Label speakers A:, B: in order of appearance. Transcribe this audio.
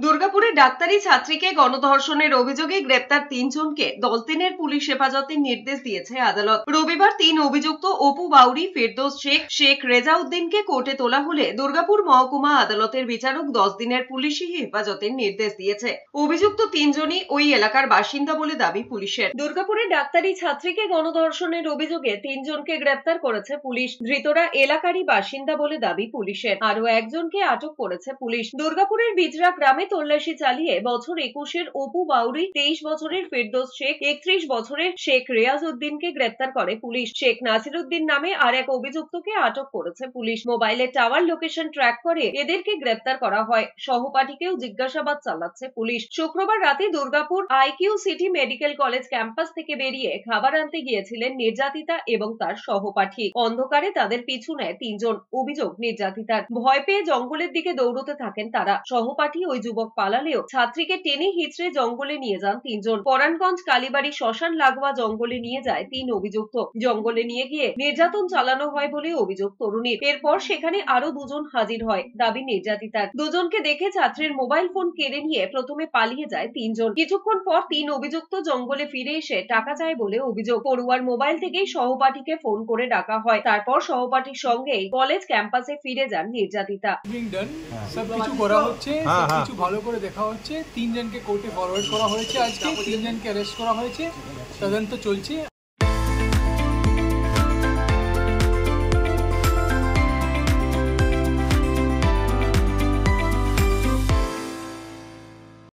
A: দুর্গাপুরে ডাক্তারি ছাত্রীকে গণধর্ষণের অভিযোগে গ্রেপ্তার ৩ জনকে ১০ দিনের পুলিশ হেফাজতের নির্দেশ দিয়েছে আদালত। রবিবার ৩ অভিযুক্ত অপু বাউরি, ফেরদৌস শেখ, শেখ রেজাউদ্দিনকে কোর্টে তোলা হলে দুর্গাপুর মহকুমা আদালতের বিচারক ১০ দিনের পুলিশি হেফাজতের নির্দেশ দিয়েছে। অভিযুক্ত ৩ জনই ওই এলাকার বাসিন্দা বলে দাবি পুলিশের। দুর্গাপুরে ডাক্তারি ছাত্রীকে গণধর্ষণের অভিযোগে ৩ জনকে গ্রেপ্তার করেছে পুলিশ। ধৃতরা এলাকারই বাসিন্দা বলে দাবি পুলিশের। আরও একজনকে আটক করেছে পুলিশ। দুর্গাপুরের বিজরা গ্রামে তল্লাশি চালিয়ে বছর ২১-এর অপু বাউরি, ২৩ বছরের ফেরদৌস শেখ, ৩১ বছরের শেখ রেয়াজউদ্দিনকে গ্রেপ্তার করে পুলিশ। শেখ নাসিরউদ্দিন নামে আর এক অভিযুক্তকে আটক করেছে পুলিশ। মোবাইলে টাওয়ার লোকেশন ট্র্যাক করে এদেরকে গ্রেপ্তার করা হয়। সহপাঠীকেও জিজ্ঞাসাবাদ চালাচ্ছে পুলিশ। শুক্রবার রাতে Durgapur IQ city medical college campus থেকে বেরিয়ে খাবার আনতে গিয়েছিলেন নির্যাতিতা এবং তার সহপাঠী। অন্ধকারে তাদের পিছু নেয় ৩ জন। অভিযোগ নির্যাতিতার। ভয় পেয়ে জঙ্গলের দিকে দৌড়তে থাকেন তারা। সহপাঠী ওই যুবক পালালেও ছাত্রীকে টেনে হিচড়ে জঙ্গলে নিয়ে যান ৩ জন। পরাণগঞ্জ কালীবাড়ি শ্মশান লাগোয়া জঙ্গলে নিয়ে যায় ৩ অভিযুক্ত। জঙ্গলে নিয়ে গিয়ে নির্যাতন চালানো হয় বলে অভিযোগ তরুণীর। এরপর সেখানে আরো ২ জন হাজির হয়, দাবি নির্যাতিতার। দুজনকে দেখে ছাত্রীর মোবাইল ফোন কেড়ে নিয়ে প্রথমে পালিয়ে যায় ৩ জন। কিছুক্ষণ পর ৩ অভিযুক্ত জঙ্গলে ফিরে এসে টাকা চায় বলে অভিযোগ। পড়ুয়ার মোবাইল থেকেই সহপাঠীকে ফোন করে ডাকা হয়। তারপর সহপাঠীর সঙ্গেই কলেজ ক্যাম্পাসে ফিরে যান নির্যাতিতা।
B: সবকিছু করা হচ্ছে, সবকিছু ভালো করে দেখা হচ্ছে। ৩ জনকে কোর্টে ফরওয়ার্ড করা হয়েছে। আজকে ৩ জনকে অ্যারেস্ট করা হয়েছে, তদন্ত চলছে।